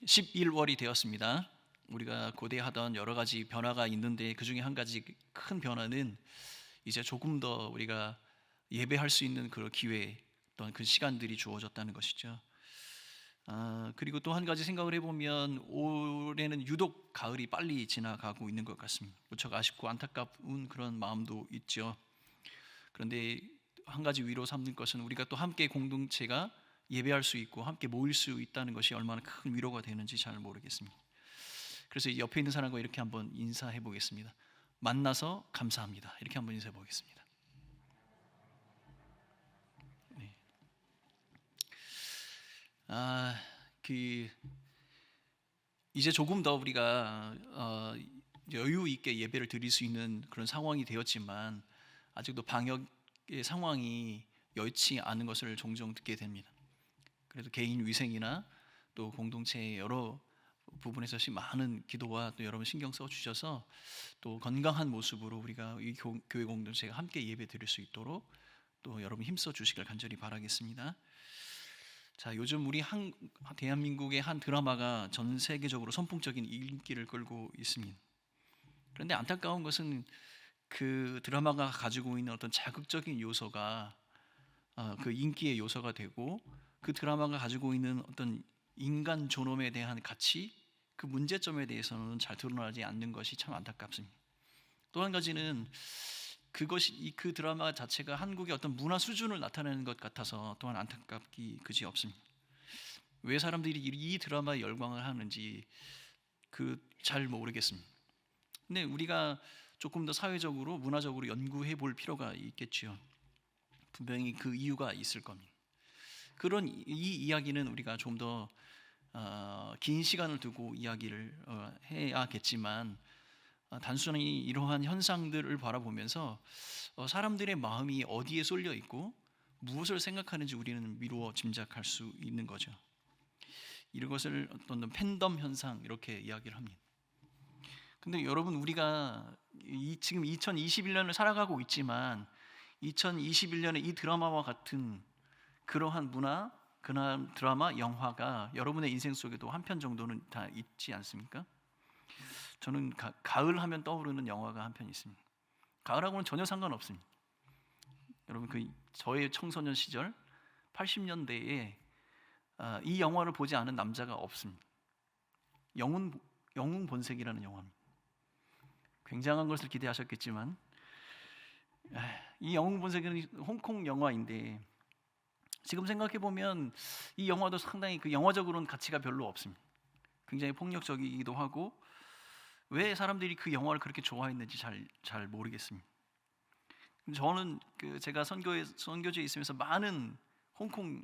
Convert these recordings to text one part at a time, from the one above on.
11월이 되었습니다. 우리가 고대하던 여러 가지 변화가 있는데 그 중에 한 가지 큰 변화는 이제 조금 더 우리가 예배할 수 있는 그 기회, 어떤 그 시간들이 주어졌다는 것이죠. 그리고 또 한 가지 생각을 해보면 올해는 유독 가을이 빨리 지나가고 있는 것 같습니다. 무척 아쉽고 안타까운 그런 마음도 있죠. 그런데 한 가지 위로 삼는 것은 우리가 또 함께 공동체가 예배할 수 있고 함께 모일 수 있다는 것이 얼마나 큰 위로가 되는지 잘 모르겠습니다. 그래서 옆에 있는 사람과 이렇게 한번 인사해 보겠습니다. 만나서 감사합니다. 이렇게 한번 인사해 보겠습니다. 네. 이제 조금 더 우리가 여유 있게 예배를 드릴 수 있는 그런 상황이 되었지만 아직도 방역의 상황이 여의치 않은 것을 종종 듣게 됩니다. 그래도 개인 위생이나 또 공동체의 여러 부분에서 많은 기도와 또 여러분 신경 써 주셔서 또 건강한 모습으로 우리가 이 교회 공동체가 함께 예배 드릴 수 있도록 또 여러분 힘써 주시길 간절히 바라겠습니다. 자, 요즘 우리 대한민국의 한 드라마가 전 세계적으로 선풍적인 인기를 끌고 있습니다. 그런데 안타까운 것은 그 드라마가 가지고 있는 어떤 자극적인 요소가 그 인기의 요소가 되고 그 드라마가 가지고 있는 어떤 인간 존엄에 대한 가치, 그 문제점에 대해서는 잘 드러나지 않는 것이 참 안타깝습니다. 또 한 가지는 그것이 그 드라마 자체가 한국의 어떤 문화 수준을 나타내는 것 같아서 또한 안타깝기 그지 없습니다. 왜 사람들이 이 드라마에 열광을 하는지 잘 모르겠습니다. 근데 우리가 조금 더 사회적으로 문화적으로 연구해 볼 필요가 있겠지요. 분명히 그 이유가 있을 겁니다. 그런 이 이야기는 우리가 좀 더 긴 시간을 두고 이야기를 해야겠지만 단순히 이러한 현상들을 바라보면서 사람들의 마음이 어디에 쏠려 있고 무엇을 생각하는지 우리는 미루어 짐작할 수 있는 거죠. 이런 것을 어떤 팬덤 현상 이렇게 이야기를 합니다. 근데 여러분 우리가 지금 2021년을 살아가고 있지만 2021년에 이 드라마와 같은 그러한 문화, 그러한 드라마, 영화가 여러분의 인생 속에도 한 편 정도는 다 있지 않습니까? 저는 가을 하면 떠오르는 영화가 한 편 있습니다. 가을하고는 전혀 상관없습니다. 여러분 저의 청소년 시절 80년대에 이 영화를 보지 않은 남자가 없습니다. 영웅 본색이라는 영화입니다. 굉장한 것을 기대하셨겠지만 이 영웅 본색은 홍콩 영화인데 지금 생각해 보면 이 영화도 상당히 그 영화적으로는 가치가 별로 없습니다. 굉장히 폭력적이기도 하고 왜 사람들이 그 영화를 그렇게 좋아했는지 잘 모르겠습니다. 저는 제가 선교지에 있으면서 많은 홍콩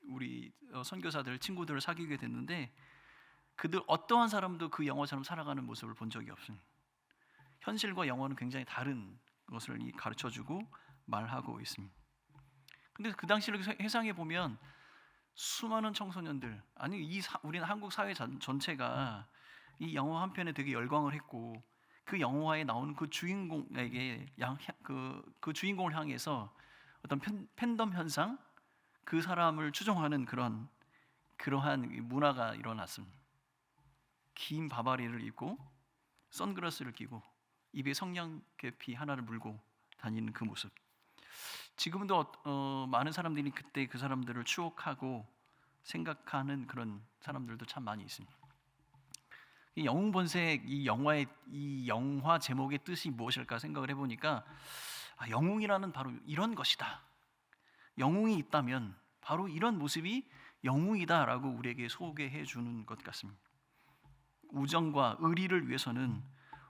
우리 선교사들 친구들을 사귀게 됐는데 그들 어떠한 사람도 그 영화처럼 살아가는 모습을 본 적이 없습니다. 현실과 영화는 굉장히 다른 것을 가르쳐주고 말하고 있습니다. 근데 그 당시를 회상해 보면 수많은 청소년들, 우리는 한국 사회 전체가 이 영화 한 편에 되게 열광을 했고 그 영화에 나오는 그 주인공에게 그 주인공을 향해서 어떤 팬덤 현상, 그 사람을 추종하는 그러한 문화가 일어났습니다. 긴 바바리를 입고 선글라스를 끼고 입에 성냥개피 하나를 물고 다니는 그 모습. 지금도 많은 사람들이 그때 그 사람들을 추억하고 생각하는 그런 사람들도 참 많이 있습니다. 이 영웅 본색 이 영화 제목의 뜻이 무엇일까 생각을 해보니까 영웅이라는 바로 이런 것이다. 영웅이 있다면 바로 이런 모습이 영웅이다라고 우리에게 소개해 주는 것 같습니다. 우정과 의리를 위해서는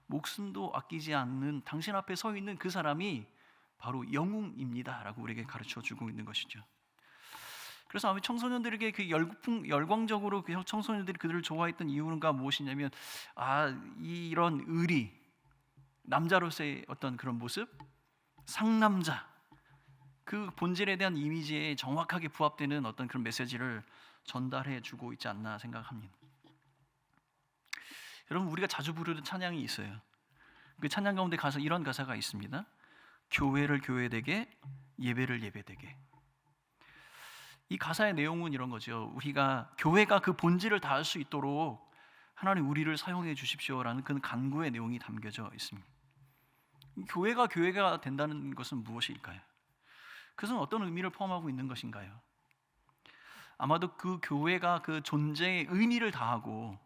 목숨도 아끼지 않는 당신 앞에 서 있는 그 사람이 바로 영웅입니다라고 우리에게 가르쳐 주고 있는 것이죠. 그래서 아마 청소년들에게 그 열광적으로 그 청소년들이 그들을 좋아했던 이유가 무엇이냐면 이런 의리, 남자로서의 어떤 그런 모습, 상남자, 그 본질에 대한 이미지에 정확하게 부합되는 어떤 그런 메시지를 전달해 주고 있지 않나 생각합니다. 여러분 우리가 자주 부르는 찬양이 있어요. 그 찬양 가운데 이런 가사가 있습니다. 교회를 교회되게, 예배를 예배되게. 이 가사의 내용은 이런 거죠. 우리가 교회가 그 본질을 다할 수 있도록 하나님 우리를 사용해 주십시오라는 그런 간구의 내용이 담겨져 있습니다. 교회가 된다는 것은 무엇일까요? 그것은 어떤 의미를 포함하고 있는 것인가요? 아마도 그 교회가 그 존재의 의미를 다하고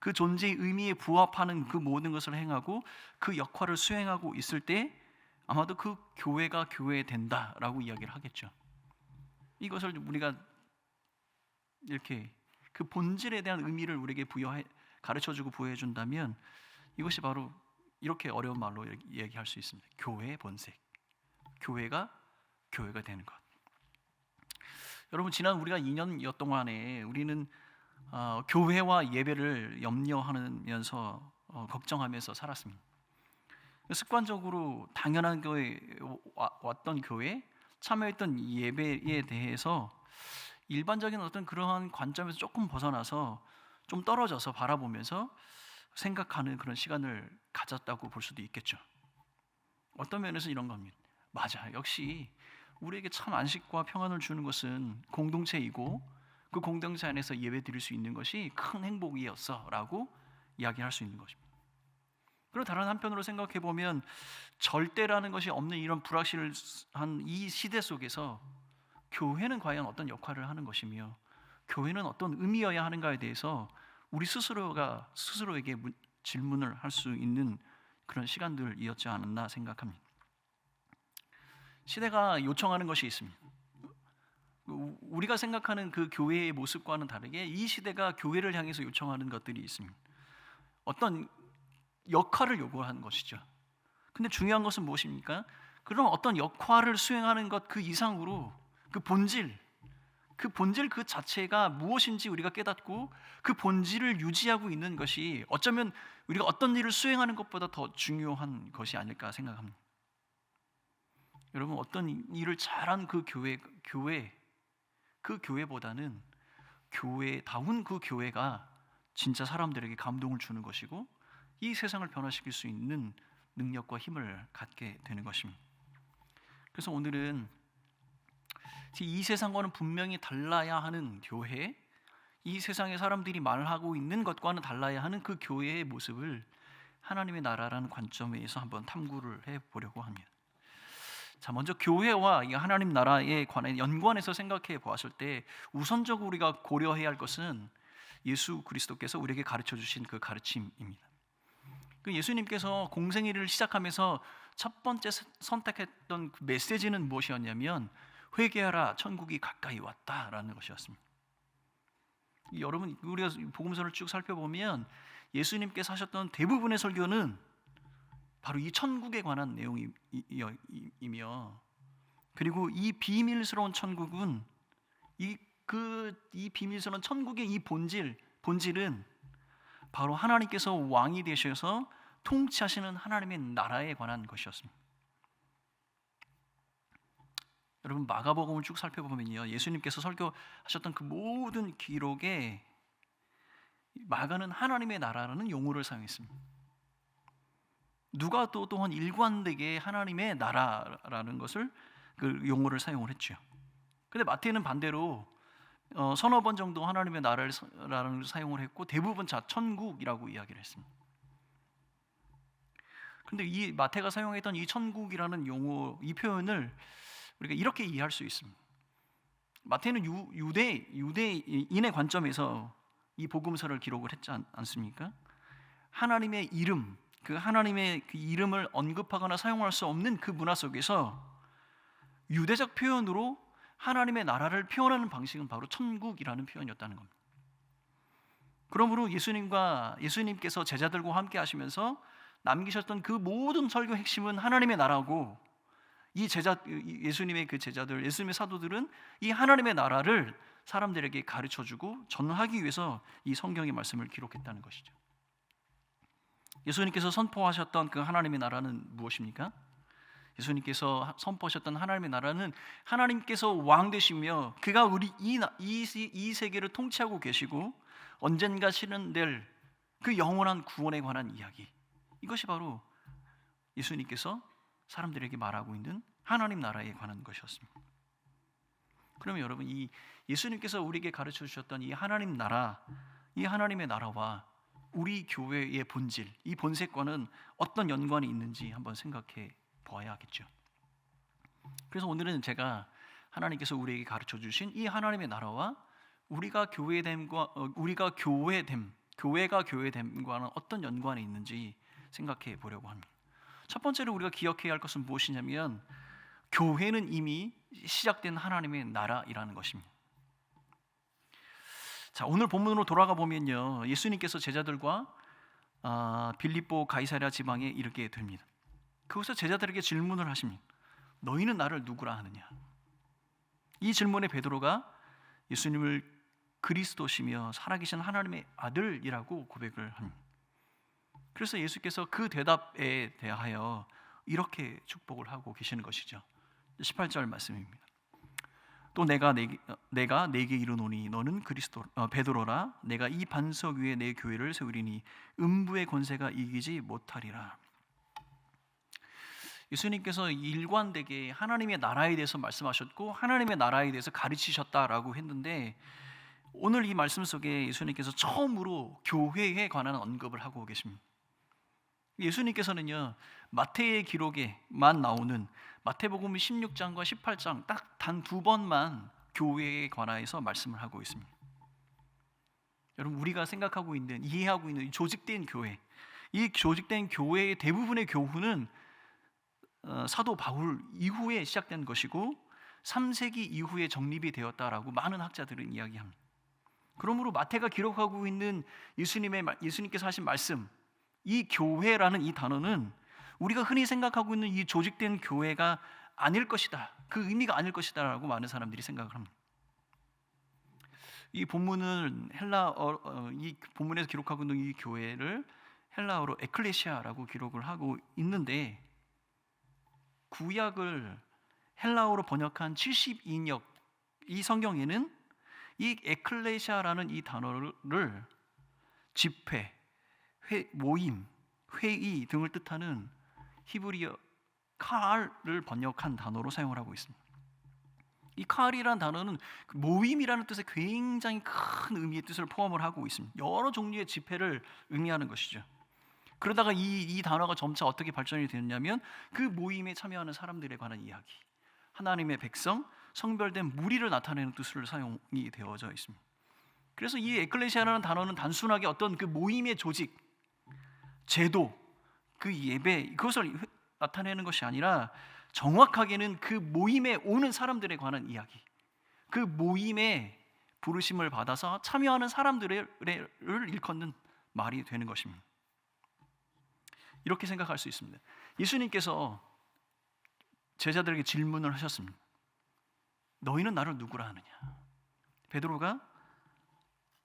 그 존재의 의미에 부합하는 그 모든 것을 행하고 그 역할을 수행하고 있을 때 아마도 그 교회가 된다라고 이야기를 하겠죠. 이것을 우리가 이렇게 그 본질에 대한 의미를 우리에게 가르쳐주고 부여해 준다면 이것이 바로 이렇게 어려운 말로 얘기할 수 있습니다. 교회의 본색, 교회가 되는 것. 여러분, 지난 우리가 2년여 동안에 우리는 교회와 예배를 염려하면서 걱정하면서 살았습니다. 습관적으로 당연한 교회 왔던 교회, 참여했던 예배에 대해서 일반적인 어떤 그러한 관점에서 조금 벗어나서 좀 떨어져서 바라보면서 생각하는 그런 시간을 가졌다고 볼 수도 있겠죠. 어떤 면에서 이런 겁니다. 맞아, 역시 우리에게 참 안식과 평안을 주는 것은 공동체이고 그 공동체 안에서 예배 드릴 수 있는 것이 큰 행복이었어라고 이야기할 수 있는 것입니다. 그리고 다른 한편으로 생각해 보면 절대라는 것이 없는 이런 불확실한 이 시대 속에서 교회는 과연 어떤 역할을 하는 것이며 교회는 어떤 의미여야 하는가에 대해서 우리 스스로에게 질문을 할 수 있는 그런 시간들이었지 않았나 생각합니다. 시대가 요청하는 것이 있습니다. 우리가 생각하는 그 교회의 모습과는 다르게 이 시대가 교회를 향해서 요청하는 것들이 있습니다. 어떤 역할을 요구하는 것이죠. 근데 중요한 것은 무엇입니까? 그럼 어떤 역할을 수행하는 것 그 이상으로 그 본질 그 자체가 무엇인지 우리가 깨닫고 그 본질을 유지하고 있는 것이 어쩌면 우리가 어떤 일을 수행하는 것보다 더 중요한 것이 아닐까 생각합니다. 여러분, 어떤 일을 잘한 그 교회보다는 교회다운 그 교회가 진짜 사람들에게 감동을 주는 것이고 이 세상을 변화시킬 수 있는 능력과 힘을 갖게 되는 것입니다. 그래서 오늘은 이 세상과는 분명히 달라야 하는 교회, 이 세상의 사람들이 말하고 있는 것과는 달라야 하는 그 교회의 모습을 하나님의 나라라는 관점에서 한번 탐구를 해보려고 합니다. 자, 먼저 교회와 이 하나님 나라에 관한 연관해서 생각해 보았을 때 우선적으로 우리가 고려해야 할 것은 예수 그리스도께서 우리에게 가르쳐 주신 그 가르침입니다. 그 예수님께서 공생애를 시작하면서 첫 번째 선택했던 그 메시지는 무엇이었냐면 회개하라, 천국이 가까이 왔다라는 것이었습니다. 여러분, 우리가 복음서를 쭉 살펴보면 예수님께서 하셨던 대부분의 설교는 바로 이 천국에 관한 내용이며, 그리고 이 비밀스러운 천국은 이 비밀스러운 천국의 이 본질은 바로 하나님께서 왕이 되셔서 통치하시는 하나님의 나라에 관한 것이었습니다. 여러분, 마가복음을 쭉 살펴보면요, 예수님께서 설교하셨던 그 모든 기록에 마가는 하나님의 나라라는 용어를 사용했습니다. 누가도 또한 일관되게 하나님의 나라라는 것을 그 용어를 사용을 했죠. 근데 마태는 반대로 서너 번 정도 하나님의 나라를 사용을 했고 대부분 천국이라고 이야기를 했습니다. 근데 이 마태가 사용했던 이 천국이라는 용어, 이 표현을 우리가 이렇게 이해할 수 있습니다. 마태는 유대인의 관점에서 이 복음서를 기록을 했지 않습니까? 하나님의 이름, 그 하나님의 그 이름을 언급하거나 사용할 수 없는 그 문화 속에서 유대적 표현으로 하나님의 나라를 표현하는 방식은 바로 천국이라는 표현이었다는 겁니다. 그러므로 예수님께서 제자들과 함께 하시면서 남기셨던 그 모든 설교 핵심은 하나님의 나라고, 예수님의 그 제자들, 예수님의 사도들은 이 하나님의 나라를 사람들에게 가르쳐주고 전하기 위해서 이 성경의 말씀을 기록했다는 것이죠. 예수님께서 선포하셨던 그 하나님의 나라는 무엇입니까? 예수님께서 선포하셨던 하나님의 나라는 하나님께서 왕 되시며 그가 우리 이 세계를 통치하고 계시고 언젠가 실현될 그 영원한 구원에 관한 이야기, 이것이 바로 예수님께서 사람들에게 말하고 있는 하나님 나라에 관한 것이었습니다. 그러면 여러분, 이 예수님께서 우리에게 가르쳐 주셨던 이 하나님 나라, 이 하나님의 나라와 우리 교회의 본질, 이 본색과는 어떤 연관이 있는지 한번 생각해 보아야겠죠. 그래서 오늘은 제가 하나님께서 우리에게 가르쳐 주신 이 하나님의 나라와 우리가 교회가 교회됨과는 어떤 연관이 있는지 생각해 보려고 합니다. 첫 번째로 우리가 기억해야 할 것은 무엇이냐면, 교회는 이미 시작된 하나님의 나라이라는 것입니다. 자, 오늘 본문으로 돌아가 보면요, 예수님께서 제자들과 빌립보 가이사랴 지방에 이르게 됩니다. 그곳에서 제자들에게 질문을 하십니다. 너희는 나를 누구라 하느냐? 이 질문에 베드로가 예수님을 그리스도시며 살아계신 하나님의 아들이라고 고백을 합니다. 그래서 예수께서 그 대답에 대하여 이렇게 축복을 하고 계시는 것이죠. 18절 말씀입니다. 또 내가 네게 이르노니 너는 베드로라. 내가 이 반석 위에 내 교회를 세우리니 음부의 권세가 이기지 못하리라. 예수님께서 일관되게 하나님의 나라에 대해서 말씀하셨고 하나님의 나라에 대해서 가르치셨다라고 했는데, 오늘 이 말씀 속에 예수님께서 처음으로 교회에 관한 언급을 하고 계십니다. 예수님께서는요, 마태의 기록에만 나오는 마태복음 16장과 18장 딱 단 2번만 교회에 관하여서 말씀을 하고 있습니다. 여러분, 우리가 생각하고 있는, 이해하고 있는 조직된 교회, 이 조직된 교회의 대부분의 교훈은 사도 바울 이후에 시작된 것이고 3세기 이후에 정립이 되었다라고 많은 학자들은 이야기합니다. 그러므로 마태가 기록하고 있는 예수님께서 하신 말씀, 이 교회라는 이 단어는 우리가 흔히 생각하고 있는 이 조직된 교회가 아닐 것이다, 그 의미가 아닐 것이다 라고 많은 사람들이 생각을 합니다. 이 본문은 이 본문에서 기록하고 있는 이 교회를 헬라어로 에클레시아라고 기록을 하고 있는데, 구약을 헬라어로 번역한 72역 이 성경에는 이 에클레시아라는 이 단어를 집회, 모임, 회의 등을 뜻하는 히브리어 칼을 번역한 단어로 사용을 하고 있습니다. 이 칼이라는 단어는 모임이라는 뜻의 굉장히 큰 의미의 뜻을 포함을 하고 있습니다. 여러 종류의 집회를 의미하는 것이죠. 그러다가 이 단어가 점차 어떻게 발전이 되었냐면, 그 모임에 참여하는 사람들에 관한 이야기, 하나님의 백성, 성별된 무리를 나타내는 뜻으로 사용이 되어져 있습니다. 그래서 이 에클레시아라는 단어는 단순하게 어떤 그 모임의 조직, 제도, 그 예배, 그것을 나타내는 것이 아니라 정확하게는 그 모임에 오는 사람들에 관한 이야기, 그 모임에 부르심을 받아서 참여하는 사람들을 일컫는 말이 되는 것입니다. 이렇게 생각할 수 있습니다. 예수님께서 제자들에게 질문을 하셨습니다. 너희는 나를 누구라 하느냐? 베드로가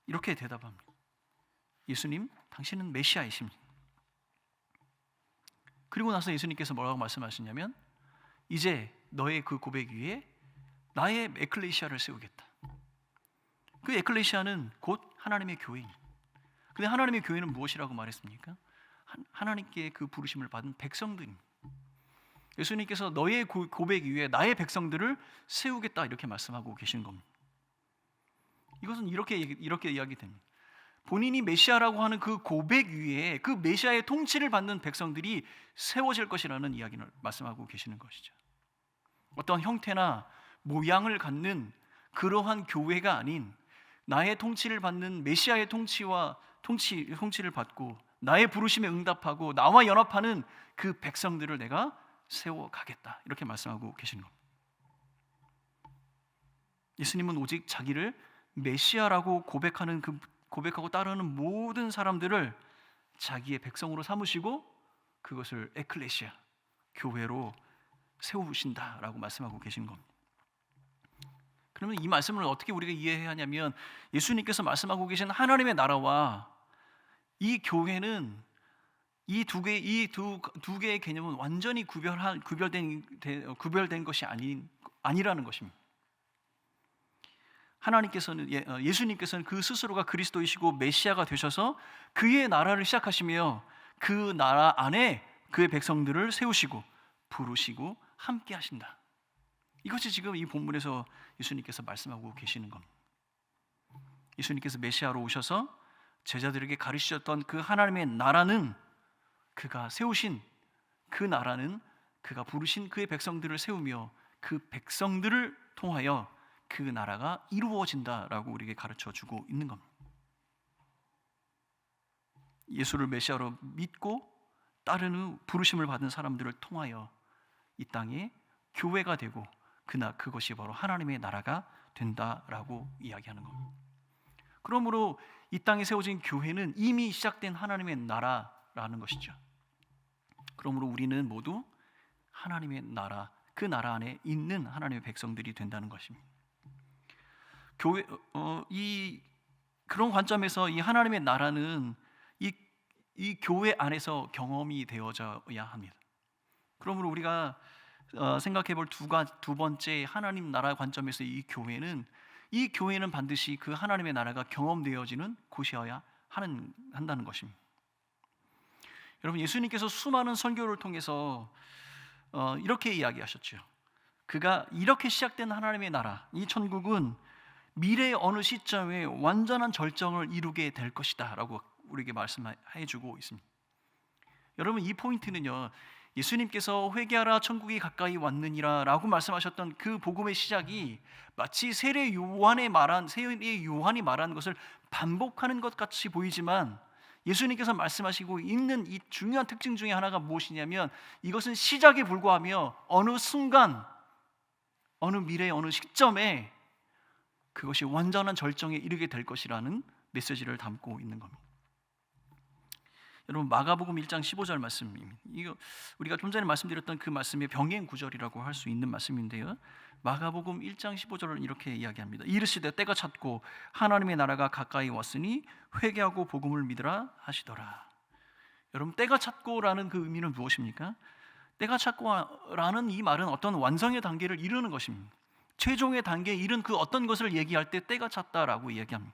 이렇게 대답합니다. 예수님, 당신은 메시아이십니다. 그리고 나서 예수님께서 뭐라고 말씀하시냐면, 이제 너의 그 고백 위에 나의 에클레시아를 세우겠다. 그 에클레시아는 곧 하나님의 교회입니다. 근데 하나님의 교회는 무엇이라고 말했습니까? 하나님께 그 부르심을 받은 백성들입니다. 예수님께서 너의 고백 위에 나의 백성들을 세우겠다, 이렇게 말씀하고 계신 겁니다. 이것은 이렇게 이야기됩니다. 본인이 메시아라고 하는 그 고백 위에 그 메시아의 통치를 받는 백성들이 세워질 것이라는 이야기를 말씀하고 계시는 것이죠. 어떤 형태나 모양을 갖는 그러한 교회가 아닌, 나의 통치를 받는 메시아의 통치를 받고 나의 부르심에 응답하고 나와 연합하는 그 백성들을 내가 세워가겠다, 이렇게 말씀하고 계시는 겁니다. 예수님은 오직 자기를 메시아라고 고백하고 따르는 모든 사람들을 자기의 백성으로 삼으시고 그것을 에클레시아, 교회로 세우신다라고 말씀하고 계신 겁니다. 그러면 이 말씀을 어떻게 우리가 이해해야 하냐면, 예수님께서 말씀하고 계신 하나님의 나라와 이 교회는 이 두 개의 개념은 완전히 구별된 것이 아니라는 것입니다. 예수님께서는 그 스스로가 그리스도이시고 메시아가 되셔서 그의 나라를 시작하시며 그 나라 안에 그의 백성들을 세우시고 부르시고 함께 하신다. 이것이 지금 이 본문에서 예수님께서 말씀하고 계시는 겁니다. 예수님께서 메시아로 오셔서 제자들에게 가르치셨던 그 하나님의 나라는, 그가 세우신 그 나라는, 그가 부르신 그의 백성들을 세우며 그 백성들을 통하여 그 나라가 이루어진다라고 우리에게 가르쳐주고 있는 겁니다. 예수를 메시아로 믿고 따르는 부르심을 받은 사람들을 통하여 이 땅에 교회가 되고 그것이 바로 하나님의 나라가 된다라고 이야기하는 겁니다. 그러므로 이 땅에 세워진 교회는 이미 시작된 하나님의 나라라는 것이죠. 그러므로 우리는 모두 하나님의 나라, 그 나라 안에 있는 하나님의 백성들이 된다는 것입니다. 그런 관점에서 이 하나님의 나라는 이 교회 안에서 경험이 되어져야 합니다. 그러므로 우리가 생각해 볼 두 번째 하나님 나라 관점에서 이 교회는 반드시 그 하나님의 나라가 경험되어지는 곳이어야 한다는 것입니다. 여러분, 예수님께서 수많은 선교를 통해서 이렇게 이야기하셨죠. 그가 이렇게 시작된 하나님의 나라, 이 천국은 미래의 어느 시점에 완전한 절정을 이루게 될 것이다 라고 우리에게 말씀해 주고 있습니다. 여러분, 이 포인트는요, 예수님께서 회개하라 천국이 가까이 왔느니라 라고 말씀하셨던 그 복음의 시작이 마치 세례 요한이 말한 것을 반복하는 것 같이 보이지만, 예수님께서 말씀하시고 있는 이 중요한 특징 중에 하나가 무엇이냐면, 이것은 시작에 불과하며 어느 순간, 어느 미래의 어느 시점에 그것이 완전한 절정에 이르게 될 것이라는 메시지를 담고 있는 겁니다. 여러분, 마가복음 1장 15절 말씀입니다. 이거 우리가 좀 전에 말씀드렸던 그 말씀의 병행 구절이라고 할 수 있는 말씀인데요. 마가복음 1장 15절은 이렇게 이야기합니다. 이르시되 때가 찼고 하나님의 나라가 가까이 왔으니 회개하고 복음을 믿으라 하시더라. 여러분, 때가 찼고라는 그 의미는 무엇입니까? 때가 찼고라는 이 말은 어떤 완성의 단계를 이루는 것입니다. 최종의 단계에 이른 그 어떤 것을 얘기할 때 때가 찼다라고 이야기합니다.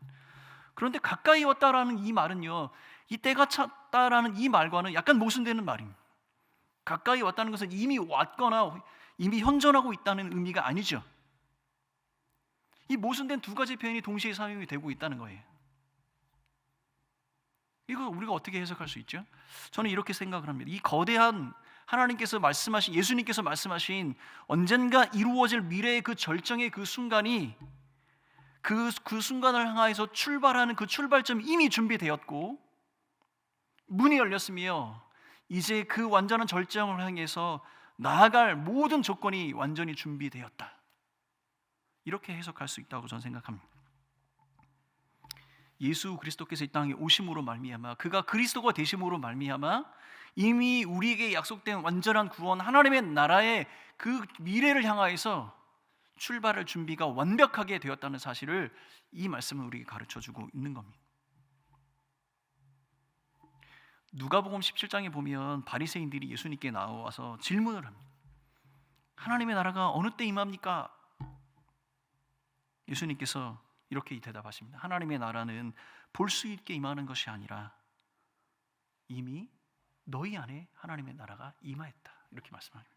그런데 가까이 왔다라는 이 말은요, 이 때가 찼다라는 이 말과는 약간 모순되는 말입니다. 가까이 왔다는 것은 이미 왔거나 이미 현존하고 있다는 의미가 아니죠. 이 모순된 두 가지 표현이 동시에 사용이 되고 있다는 거예요. 이거 우리가 어떻게 해석할 수 있죠? 저는 이렇게 생각을 합니다. 이 거대한 예수님께서 말씀하신 언젠가 이루어질 미래의 그 절정의 그 순간이 그 순간을 향해서 출발하는 그 출발점이 이미 준비되었고 문이 열렸으며 이제 그 완전한 절정을 향해서 나아갈 모든 조건이 완전히 준비되었다. 이렇게 해석할 수 있다고 저는 생각합니다. 예수 그리스도께서 이 땅에 오심으로 말미암아, 그가 그리스도가 되심으로 말미암아 이미 우리에게 약속된 완전한 구원, 하나님의 나라의 그 미래를 향하여서 출발할 준비가 완벽하게 되었다는 사실을 이 말씀은 우리에게 가르쳐주고 있는 겁니다. 누가복음 17장에 보면 바리새인들이 예수님께 나와서 질문을 합니다. 하나님의 나라가 어느 때 임합니까? 예수님께서 이렇게 대답하십니다. 하나님의 나라는 볼 수 있게 임하는 것이 아니라 이미 너희 안에 하나님의 나라가 임하였다. 이렇게 말씀합니다.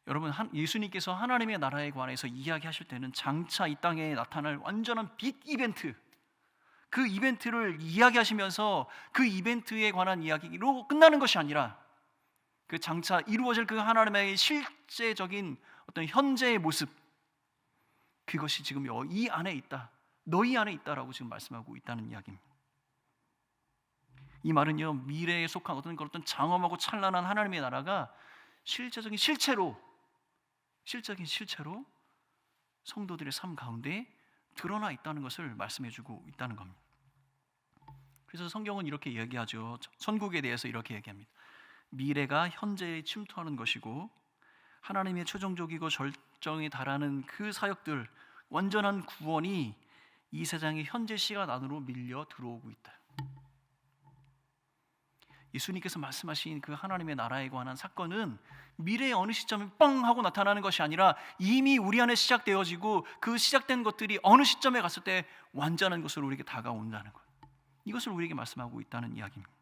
여러분, 예수님께서 하나님의 나라에 관해서 이야기하실 때는 장차 이 땅에 나타날 완전한 빅 이벤트, 그 이벤트를 이야기하시면서 그 이벤트에 관한 이야기로 끝나는 것이 아니라 그 장차 이루어질 그 하나님의 실제적인 어떤 현재의 모습, 그것이 지금 이 안에 있다, 너희 안에 있다라고 지금 말씀하고 있다는 이야기입니다. 이 말은요, 미래에 속한 어떤 장엄하고 찬란한 하나님의 나라가 실질적인 실체로 성도들의 삶 가운데 드러나 있다는 것을 말씀해주고 있다는 겁니다. 그래서 성경은 이렇게 얘기하죠. 천국에 대해서 이렇게 얘기합니다. 미래가 현재에 침투하는 것이고 하나님의 최종적이고 절정에 달하는 그 사역들, 완전한 구원이 이 세상의 현재 시간 안으로 밀려 들어오고 있다. 예수님께서 말씀하신 그 하나님의 나라에 관한 사건은 미래의 어느 시점에 뻥 하고 나타나는 것이 아니라 이미 우리 안에 시작되어지고 그 시작된 것들이 어느 시점에 갔을 때 완전한 것으로 우리에게 다가온다는 것, 이것을 우리에게 말씀하고 있다는 이야기입니다.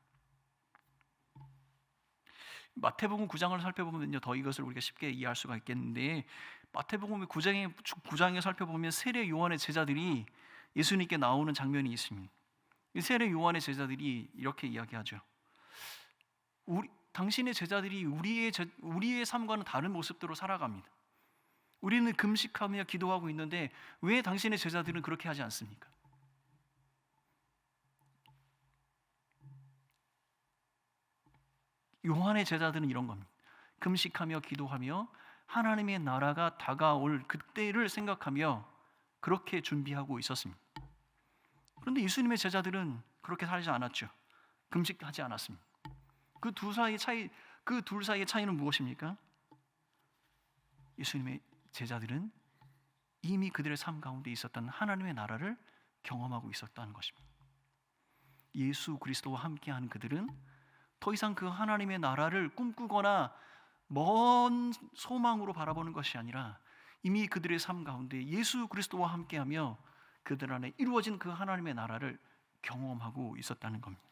마태복음 9장을 살펴보면요, 더 이것을 우리가 쉽게 이해할 수가 있겠는데, 마태복음 9장에 살펴보면 세례 요한의 제자들이 예수님께 나오는 장면이 있습니다. 이 세례 요한의 제자들이 이렇게 이야기하죠. 당신의 제자들이 우리의 삶과는 다른 모습대로 살아갑니다. 우리는 금식하며 기도하고 있는데 왜 당신의 제자들은 그렇게 하지 않습니까? 요한의 제자들은 이런 겁니다. 금식하며 기도하며 하나님의 나라가 다가올 그때를 생각하며 그렇게 준비하고 있었습니다. 그런데 예수님의 제자들은 그렇게 살지 않았죠. 금식하지 않았습니다. 그 둘 사이의 차이는 무엇입니까? 예수님의 제자들은 이미 그들의 삶 가운데 있었던 하나님의 나라를 경험하고 있었다는 것입니다. 예수 그리스도와 함께하는 그들은 더 이상 그 하나님의 나라를 꿈꾸거나 먼 소망으로 바라보는 것이 아니라 이미 그들의 삶 가운데 예수 그리스도와 함께하며 그들 안에 이루어진 그 하나님의 나라를 경험하고 있었다는 겁니다.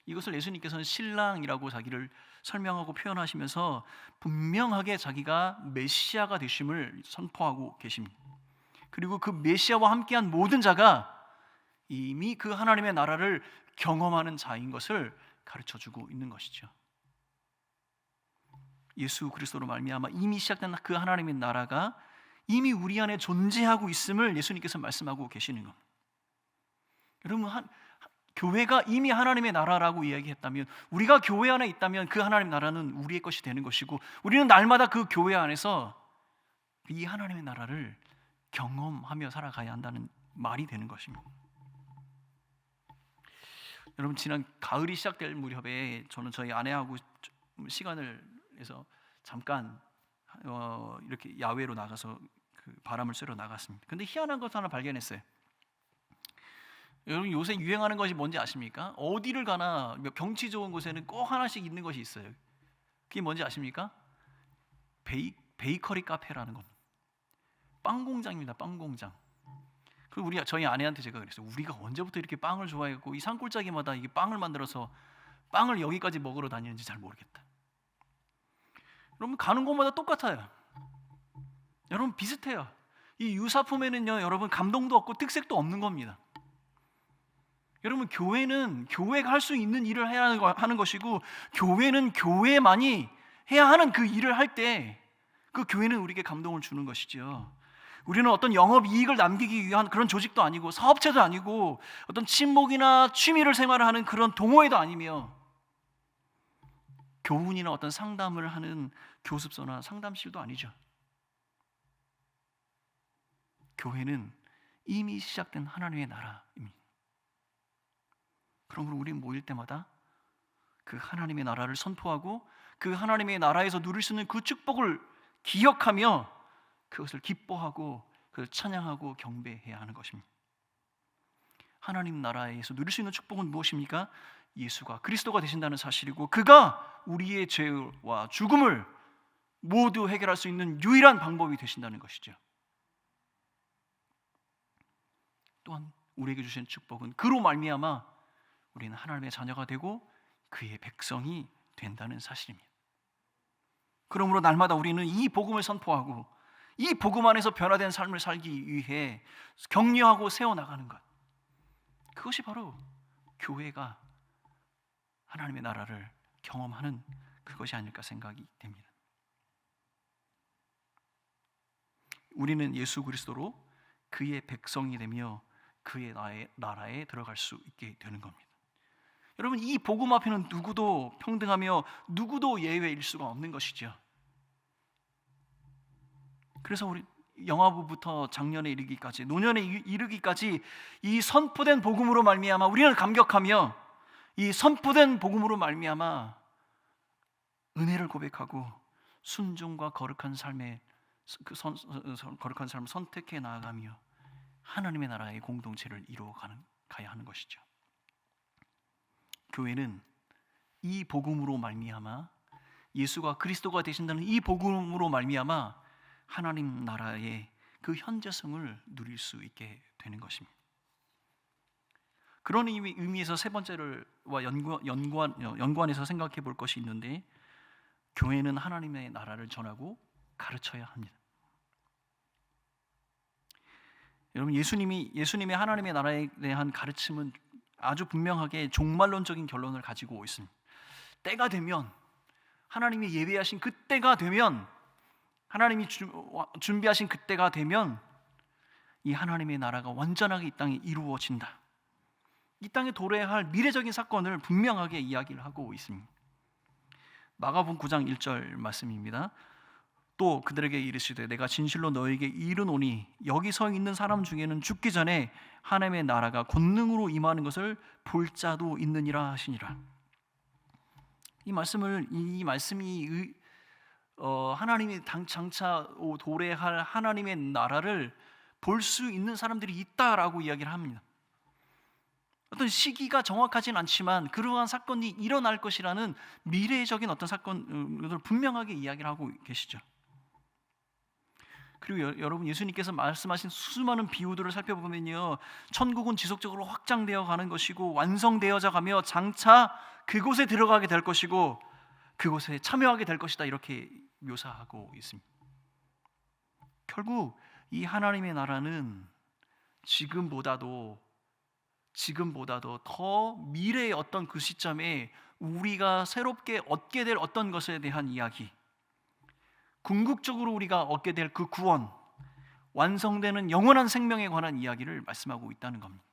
이것을 예수님께서는 신랑이라고 자기를 설명하고 표현하시면서 분명하게 자기가 메시아가 되심을 선포하고 계십니다. 그리고 그 메시아와 함께한 모든 자가 이미 그 하나님의 나라를 경험하는 자인 것을 가르쳐주고 있는 것이죠. 예수 그리스도로 말미암아 이미 시작된 그 하나님의 나라가 이미 우리 안에 존재하고 있음을 예수님께서 말씀하고 계시는 겁니다. 여러분, 교회가 이미 하나님의 나라라고 이야기했다면, 우리가 교회 안에 있다면 그 하나님의 나라는 우리의 것이 되는 것이고, 우리는 날마다 그 교회 안에서 이 하나님의 나라를 경험하며 살아가야 한다는 말이 되는 것입니다. 여러분, 지난 가을이 시작될 무렵에 저는 저희 아내하고 시간을 내서 잠깐 이렇게 야외로 나가서 그 바람을 쐬러 나갔습니다. 근데 희한한 것 하나 발견했어요. 여러분, 요새 유행하는 것이 뭔지 아십니까? 어디를 가나 경치 좋은 곳에는 꼭 하나씩 있는 것이 있어요. 그게 뭔지 아십니까? 베이커리 카페라는 겁니다. 빵 공장입니다. 빵 공장. 그리고 저희 아내한테 제가 그랬어요. 우리가 언제부터 이렇게 빵을 좋아했고 이 산골짜기마다 이게 빵을 만들어서 빵을 여기까지 먹으러 다니는지 잘 모르겠다. 여러분, 가는 곳마다 똑같아요. 여러분, 비슷해요. 이 유사품에는요, 여러분, 감동도 없고 특색도 없는 겁니다. 여러분, 교회는 교회가 할 수 있는 일을 해야 하는 것이고, 교회는 교회만이 해야 하는 그 일을 할 때 그 교회는 우리에게 감동을 주는 것이죠. 우리는 어떤 영업 이익을 남기기 위한 그런 조직도 아니고 사업체도 아니고 어떤 친목이나 취미를 생활하는 그런 동호회도 아니며 교훈이나 어떤 상담을 하는 교습소나 상담실도 아니죠. 교회는 이미 시작된 하나님의 나라입니다. 그러므로 우리는 모일 때마다 그 하나님의 나라를 선포하고 그 하나님의 나라에서 누릴 수 있는 그 축복을 기억하며 그것을 기뻐하고 그것을 찬양하고 경배해야 하는 것입니다. 하나님 나라에서 누릴 수 있는 축복은 무엇입니까? 예수가 그리스도가 되신다는 사실이고, 그가 우리의 죄와 죽음을 모두 해결할 수 있는 유일한 방법이 되신다는 것이죠. 또한 우리에게 주신 축복은 그로 말미암아 우리는 하나님의 자녀가 되고 그의 백성이 된다는 사실입니다. 그러므로 날마다 우리는 이 복음을 선포하고 이 복음 안에서 변화된 삶을 살기 위해 격려하고 세워나가는 것, 그것이 바로 교회가 하나님의 나라를 경험하는 그것이 아닐까 생각이 됩니다. 우리는 예수 그리스도로 그의 백성이 되며 그의 나라에 들어갈 수 있게 되는 겁니다. 여러분, 이 복음 앞에는 누구도 평등하며 누구도 예외일 수가 없는 것이죠. 그래서 우리 영화부부터 장년에 이르기까지, 노년에 이르기까지 이 선포된 복음으로 말미암아 우리는 감격하며 이 선포된 복음으로 말미암아 은혜를 고백하고 순종과 거룩한 삶을 선택해 나아가며 하나님의 나라의 공동체를 가야 하는 것이죠. 교회는 이 복음으로 말미암아 예수가 그리스도가 되신다는 이 복음으로 말미암아 하나님 나라의 그 현재성을 누릴 수 있게 되는 것입니다. 그런 의미에서 세 번째와 연관해서 생각해 볼 것이 있는데, 교회는 하나님의 나라를 전하고 가르쳐야 합니다. 여러분, 예수님의 하나님의 나라에 대한 가르침은 아주 분명하게 종말론적인 결론을 가지고 있습니다. 때가 되면, 하나님이 예비하신 그때가 되면, 하나님이 준비하신 그때가 되면 이 하나님의 나라가 완전하게 이 땅에 이루어진다. 이 땅에 도래할 미래적인 사건을 분명하게 이야기를 하고 있습니다. 마가복음 9장 1절 말씀입니다. 또 그들에게 이르시되 내가 진실로 너에게 이르노니 여기 서 있는 사람 중에는 죽기 전에 하나님의 나라가 권능으로 임하는 것을 볼 자도 있느니라 하시니라. 이 말씀이 하나님이 장차 도래할 하나님의 나라를 볼 수 있는 사람들이 있다라고 이야기를 합니다. 어떤 시기가 정확하진 않지만 그러한 사건이 일어날 것이라는 미래적인 어떤 사건을 분명하게 이야기를 하고 계시죠. 그리고 여러분, 예수님께서 말씀하신 수많은 비유들을 살펴보면요, 천국은 지속적으로 확장되어 가는 것이고 완성되어져 가며 장차 그곳에 들어가게 될 것이고 그곳에 참여하게 될 것이다, 이렇게 묘사하고 있습니다. 결국 이 하나님의 나라는 지금보다도 더 미래의 어떤 그 시점에 우리가 새롭게 얻게 될 어떤 것에 대한 이야기, 궁극적으로 우리가 얻게 될 그 구원, 완성되는 영원한 생명에 관한 이야기를 말씀하고 있다는 겁니다.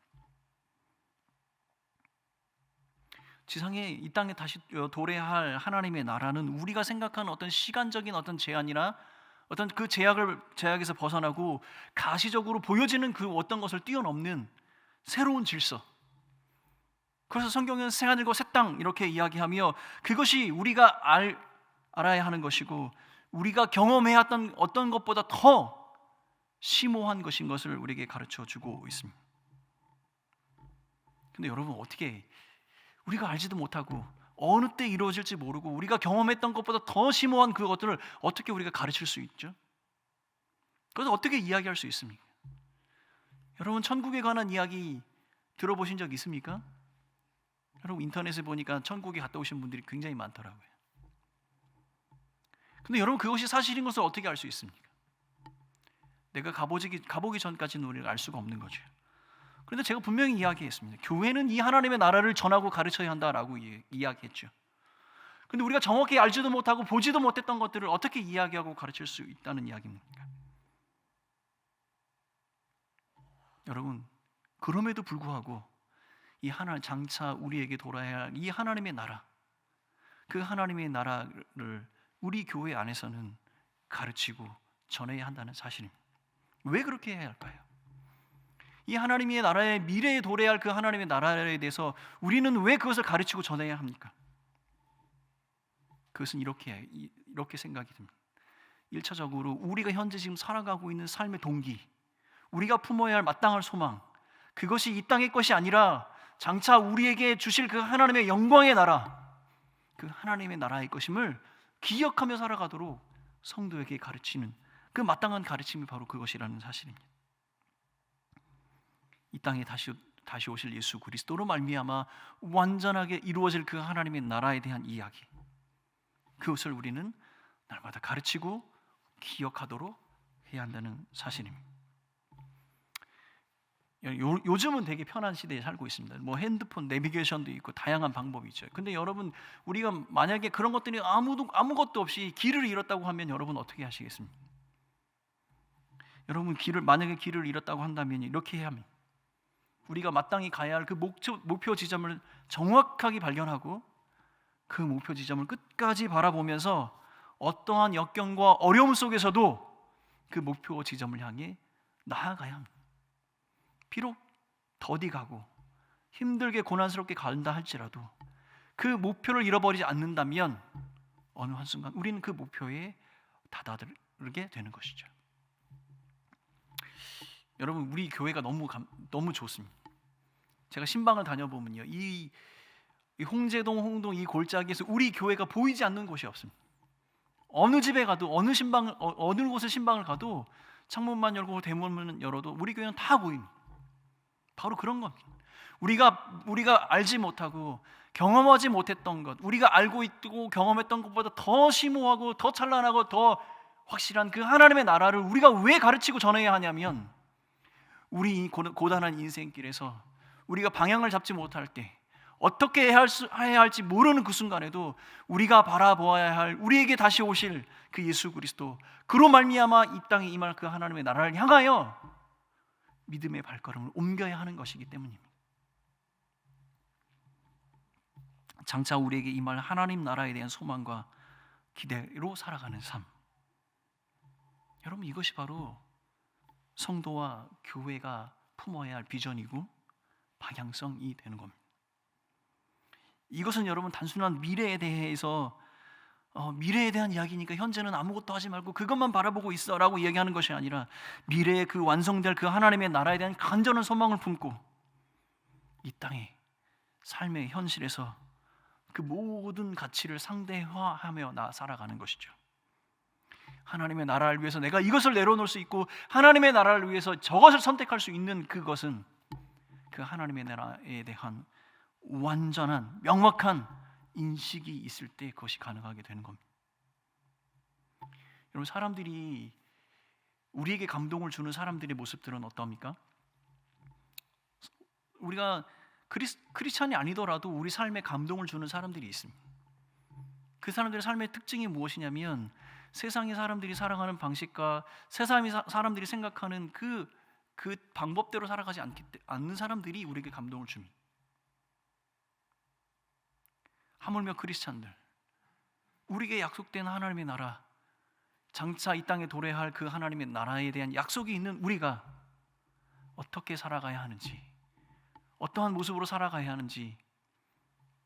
지상에, 이 땅에 다시 도래할 하나님의 나라는 우리가 생각하는 어떤 시간적인 어떤 제한이나 어떤 그 제약에서 벗어나고 가시적으로 보여지는 그 어떤 것을 뛰어넘는 새로운 질서. 그래서 성경은 새 하늘과 새 땅 이렇게 이야기하며 그것이 우리가 알아야 하는 것이고 우리가 경험해야 했던 어떤 것보다 더 심오한 것인 것을 우리에게 가르쳐 주고 있습니다. 근데 여러분, 어떻게 우리가 알지도 못하고 어느 때 이루어질지 모르고 우리가 경험했던 것보다 더 심오한 그것들을 어떻게 우리가 가르칠 수 있죠? 그래서 어떻게 이야기할 수 있습니까? 여러분, 천국에 관한 이야기 들어보신 적 있습니까? 여러분, 인터넷에 보니까 천국에 갔다 오신 분들이 굉장히 많더라고요. 근데 여러분, 그것이 사실인 것을 어떻게 알 수 있습니까? 내가 가보기 전까지는 우리가 알 수가 없는 거죠. 그런데 제가 분명히 이야기했습니다. 교회는 이 하나님의 나라를 전하고 가르쳐야 한다라고 이야기했죠. 그런데 우리가 정확히 알지도 못하고 보지도 못했던 것들을 어떻게 이야기하고 가르칠 수 있다는 이야기입니까? 여러분, 그럼에도 불구하고 이 장차 우리에게 돌아야 할 이 하나님의 나라, 그 하나님의 나라를 우리 교회 안에서는 가르치고 전해야 한다는 사실입니다. 왜 그렇게 해야 할까요? 이 하나님의 나라의 미래에 도래할 그 하나님의 나라에 대해서 우리는 왜 그것을 가르치고 전해야 합니까? 그것은 이렇게 생각이 듭니다. 1차적으로 우리가 현재 지금 살아가고 있는 삶의 동기, 우리가 품어야 할 마땅할 소망, 그것이 이 땅의 것이 아니라 장차 우리에게 주실 그 하나님의 영광의 나라, 그 하나님의 나라의 것임을 기억하며 살아가도록 성도에게 가르치는 그 마땅한 가르침이 바로 그것이라는 사실입니다. 이 땅에 다시 오실 예수 그리스도로 말미암아 완전하게 이루어질 그 하나님의 나라에 대한 이야기, 그것을 우리는 날마다 가르치고 기억하도록 해야 한다는 사실입니다. 요즘은 되게 편한 시대에 살고 있습니다. 뭐 핸드폰 내비게이션도 있고 다양한 방법이 있죠. 근데 여러분, 우리가 만약에 그런 것들이 아무것도 없이 길을 잃었다고 하면 여러분 어떻게 하시겠습니까? 여러분, 만약에 길을 잃었다고 한다면 이렇게 해야 합니다. 우리가 마땅히 가야 할 그 목표 지점을 정확하게 발견하고 그 목표 지점을 끝까지 바라보면서 어떠한 역경과 어려움 속에서도 그 목표 지점을 향해 나아가야 합니다. 비록 더디 가고 힘들게 고난스럽게 간다 할지라도 그 목표를 잃어버리지 않는다면 어느 한순간 우리는 그 목표에 다다르게 되는 것이죠. 여러분, 우리 교회가 너무 좋습니다. 제가 신방을 다녀보면요, 이 홍제동, 홍동 이 골짜기에서 우리 교회가 보이지 않는 곳이 없습니다. 어느 집에 가도 어느 곳에 신방을 가도 창문만 열고 대문만 열어도 우리 교회는 다 보입니다. 바로 그런 겁니다. 우리가 알지 못하고 경험하지 못했던 것, 우리가 알고 있고 경험했던 것보다 더 심오하고 더 찬란하고 더 확실한 그 하나님의 나라를 우리가 왜 가르치고 전해야 하냐면, 우리 이 고단한 인생길에서 우리가 방향을 잡지 못할 때, 어떻게 해야 할지 모르는 그 순간에도 우리가 바라보아야 할, 우리에게 다시 오실 그 예수 그리스도, 그로 말미암아 이 땅에 임할 그 하나님의 나라를 향하여 믿음의 발걸음을 옮겨야 하는 것이기 때문입니다. 장차 우리에게 임할 하나님 나라에 대한 소망과 기대로 살아가는 삶, 여러분, 이것이 바로 성도와 교회가 품어야 할 비전이고 방향성이 되는 겁니다. 이것은 여러분 단순한 미래에 대한 이야기니까 현재는 아무것도 하지 말고 그것만 바라보고 있어라고 이야기하는 것이 아니라, 미래에 그 완성될 그 하나님의 나라에 대한 간절한 소망을 품고 이 땅의 삶의 현실에서 그 모든 가치를 상대화하며 살아가는 것이죠. 하나님의 나라를 위해서 내가 이것을 내려놓을 수 있고, 하나님의 나라를 위해서 저것을 선택할 수 있는 그것은 그 하나님의 나라에 대한 완전한 명확한 인식이 있을 때 그것이 가능하게 되는 겁니다. 여러분, 사람들이, 우리에게 감동을 주는 사람들의 모습들은 어떠합니까? 우리가 크리스찬이 아니더라도 우리 삶에 감동을 주는 사람들이 있습니다. 그 사람들의 삶의 특징이 무엇이냐면, 세상의 사람들이 살아가는 방식과 세상의 사람들이 생각하는 그 방법대로 살아가지 않는 사람들이 우리에게 감동을 줍니다. 하물며 크리스찬들, 우리에게 약속된 하나님의 나라, 장차 이 땅에 도래할 그 하나님의 나라에 대한 약속이 있는 우리가 어떻게 살아가야 하는지, 어떠한 모습으로 살아가야 하는지,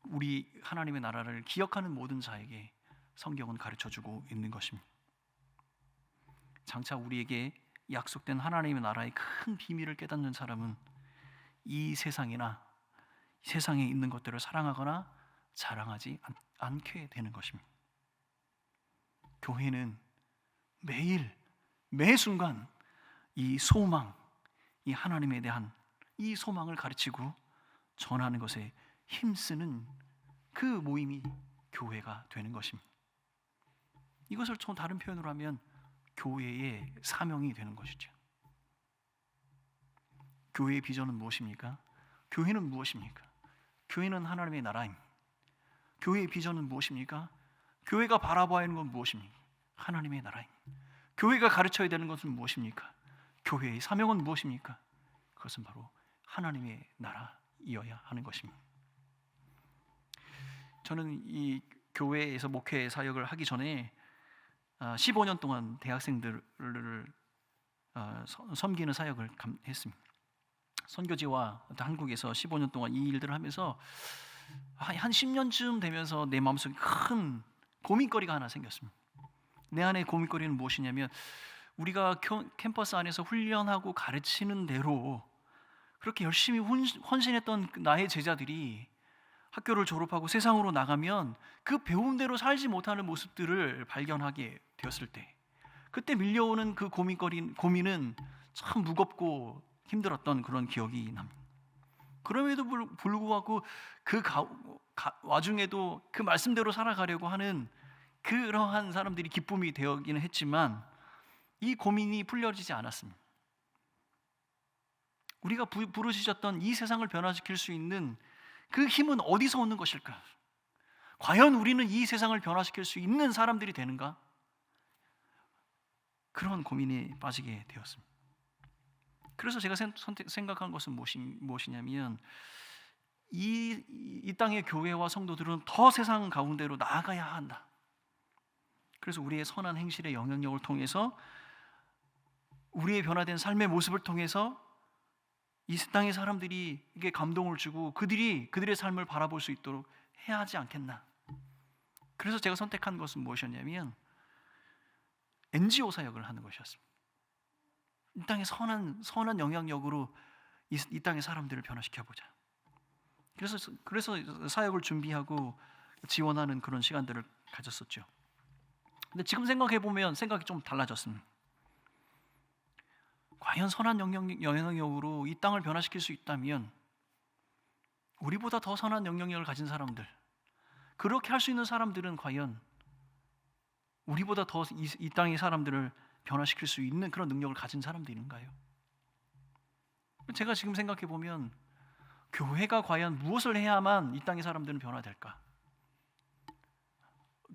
우리 하나님의 나라를 기억하는 모든 자에게 성경은 가르쳐주고 있는 것입니다. 장차 우리에게 약속된 하나님의 나라의 큰 비밀을 깨닫는 사람은 이 세상에 있는 것들을 사랑하거나 자랑하지 않게 되는 것입니다. 교회는 매일 매 순간 이 소망, 이 하나님에 대한 이 소망을 가르치고 전하는 것에 힘쓰는 그 모임이 교회가 되는 것입니다. 이것을 좀 다른 표현으로 하면 교회의 사명이 되는 것이죠. 교회의 비전은 무엇입니까? 교회는 무엇입니까? 교회는 하나님의 나라입니다. 교회의 비전은 무엇입니까? 교회가 바라봐야 하는 건 무엇입니까? 하나님의 나라입니다. 교회가 가르쳐야 되는 것은 무엇입니까? 교회의 사명은 무엇입니까? 그것은 바로 하나님의 나라이어야 하는 것입니다. 저는 이 교회에서 목회 사역을 하기 전에 15년 동안 대학생들을 섬기는 사역을 했습니다. 선교지와 한국에서 15년 동안 이 일들을 하면서 한 10년쯤 되면서 내 마음속에 큰 고민거리가 하나 생겼습니다. 내 안의 고민거리는 무엇이냐면, 우리가 캠퍼스 안에서 훈련하고 가르치는 대로 그렇게 열심히 헌신했던 나의 제자들이 학교를 졸업하고 세상으로 나가면 그 배움대로 살지 못하는 모습들을 발견하게 되었을 때, 그때 밀려오는 그 고민은 참 무겁고 힘들었던 그런 기억이 납니다. 그럼에도 불구하고 그 와중에도 그 말씀대로 살아가려고 하는 그러한 사람들이 기쁨이 되었기는 했지만, 이 고민이 풀려지지 않았습니다. 우리가 부르짖었던 이 세상을 변화시킬 수 있는 그 힘은 어디서 오는 것일까? 과연 우리는 이 세상을 변화시킬 수 있는 사람들이 되는가? 그런 고민에 빠지게 되었습니다. 그래서 제가 생각한 것은 무엇이냐면, 이 땅의 교회와 성도들은 더 세상 가운데로 나아가야 한다. 그래서 우리의 선한 행실의 영향력을 통해서, 우리의 변화된 삶의 모습을 통해서 이 땅의 사람들이 이게 감동을 주고 그들의 삶을 바라볼 수 있도록 해야 하지 않겠나. 그래서 제가 선택한 것은 무엇이었냐면 NGO 사역을 하는 것이었습니다. 이 땅의 선한 영향력으로 이 땅의 사람들을 변화시켜보자. 그래서 사역을 준비하고 지원하는 그런 시간들을 가졌었죠. 근데 지금 생각해보면 생각이 좀 달라졌습니다. 과연 선한 영향력으로 이 땅을 변화시킬 수 있다면 우리보다 더 선한 영향력을 가진 사람들, 그렇게 할 수 있는 사람들은 과연 우리보다 더 이 땅의 사람들을 변화시킬 수 있는 그런 능력을 가진 사람들인가요? 제가 지금 생각해 보면 교회가 과연 무엇을 해야만 이 땅의 사람들은 변화될까?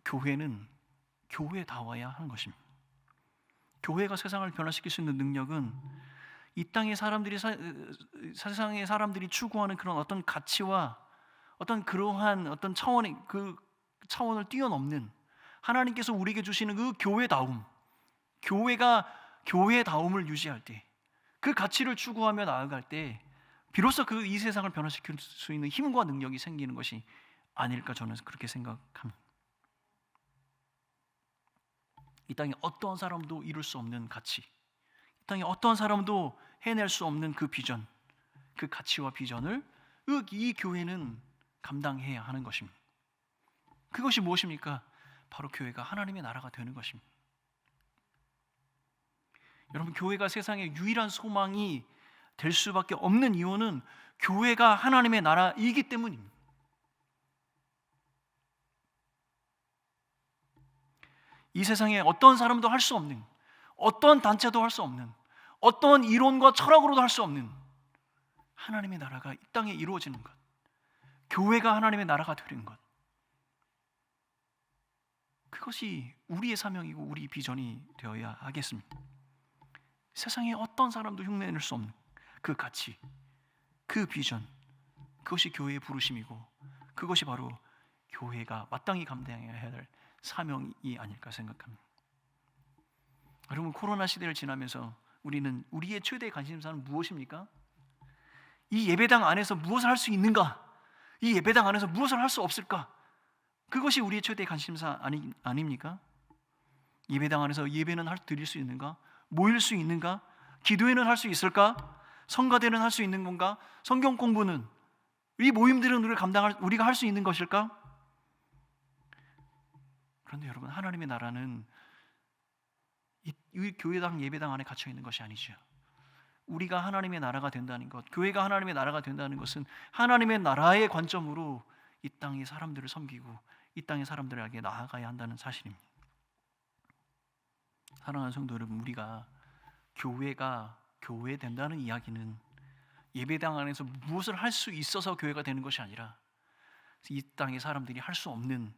교회는 교회다워야 하는 것입니다. 교회가 세상을 변화시킬 수 있는 능력은 이 땅의 사람들이 세상의 사람들이 추구하는 그런 어떤 가치와 어떤 그러한 어떤 차원의 그 차원을 뛰어넘는 하나님께서 우리에게 주시는 그 교회다움, 교회가 교회다움을 유지할 때, 그 가치를 추구하며 나아갈 때 비로소 그 이 세상을 변화시킬 수 있는 힘과 능력이 생기는 것이 아닐까, 저는 그렇게 생각합니다. 이 땅에 어떠한 사람도 이룰 수 없는 가치, 이 땅에 어떠한 사람도 해낼 수 없는 그 비전, 그 가치와 비전을 이 교회는 감당해야 하는 것입니다. 그것이 무엇입니까? 바로 교회가 하나님의 나라가 되는 것입니다. 여러분, 교회가 세상의 유일한 소망이 될 수밖에 없는 이유는 교회가 하나님의 나라이기 때문입니다. 이 세상에 어떤 사람도 할 수 없는, 어떤 단체도 할 수 없는, 어떤 이론과 철학으로도 할 수 없는 하나님의 나라가 이 땅에 이루어지는 것, 교회가 하나님의 나라가 되는 것, 그것이 우리의 사명이고 우리 비전이 되어야 하겠습니다. 세상에 어떤 사람도 흉내낼 수 없는 그 가치, 그 비전, 그것이 교회의 부르심이고 그것이 바로 교회가 마땅히 감당해야 할 사명이 아닐까 생각합니다. 여러분, 코로나 시대를 지나면서 우리는 우리의 최대 관심사는 무엇입니까? 이 예배당 안에서 무엇을 할 수 있는가? 이 예배당 안에서 무엇을 할 수 없을까? 그것이 우리의 최대 관심사 아닙니까? 예배당 안에서 예배는 드릴 수 있는가? 모일 수 있는가? 기도회는 할 수 있을까? 성가대는 할 수 있는 건가? 성경 공부는, 이 모임들은 우리가 할 수 있는 것일까? 그런데 여러분, 하나님의 나라는 이 교회당 예배당 안에 갇혀 있는 것이 아니죠. 우리가 하나님의 나라가 된다는 것, 교회가 하나님의 나라가 된다는 것은 하나님의 나라의 관점으로 이 땅의 사람들을 섬기고 이 땅의 사람들에게 나아가야 한다는 사실입니다. 사랑하는 성도 여러분, 우리가 교회가 교회 된다는 이야기는 예배당 안에서 무엇을 할 수 있어서 교회가 되는 것이 아니라 이 땅의 사람들이 할 수 없는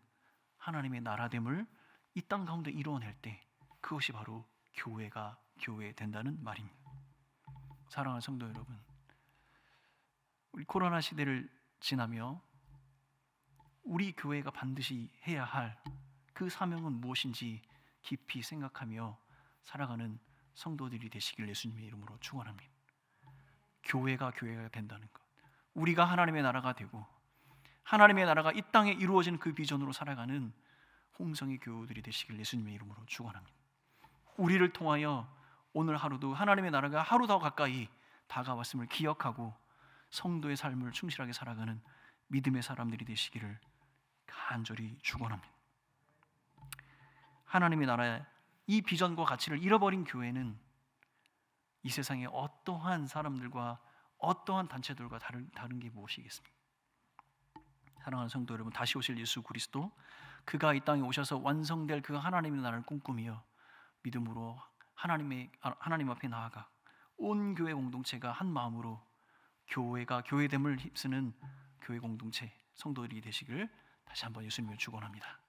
하나님의 나라됨을 이 땅 가운데 이루어낼 때 그것이 바로 교회가 교회 된다는 말입니다. 사랑하는 성도 여러분, 우리 코로나 시대를 지나며 우리 교회가 반드시 해야 할 그 사명은 무엇인지 깊이 생각하며 살아가는 성도들이 되시길 예수님의 이름으로 축원합니다. 교회가 된다는 것, 우리가 하나님의 나라가 되고 하나님의 나라가 이 땅에 이루어지는 그 비전으로 살아가는 홍성의 교우들이 되시길 예수님의 이름으로 축원합니다. 우리를 통하여 오늘 하루도 하나님의 나라가 하루 더 가까이 다가왔음을 기억하고 성도의 삶을 충실하게 살아가는 믿음의 사람들이 되시기를 간절히 축원합니다. 하나님의 나라의 이 비전과 가치를 잃어버린 교회는 이 세상의 어떠한 사람들과 어떠한 단체들과 다른 게 무엇이겠습니까? 사랑하는 성도 여러분, 다시 오실 예수 그리스도, 그가 이 땅에 오셔서 완성될 그 하나님의 나라를 꿈꾸며 믿음으로 하나님 앞에 나아가 온 교회 공동체가 한 마음으로 교회가 교회됨을 힘쓰는 교회 공동체 성도들이 되시길 다시 한번 예수님을 축원합니다.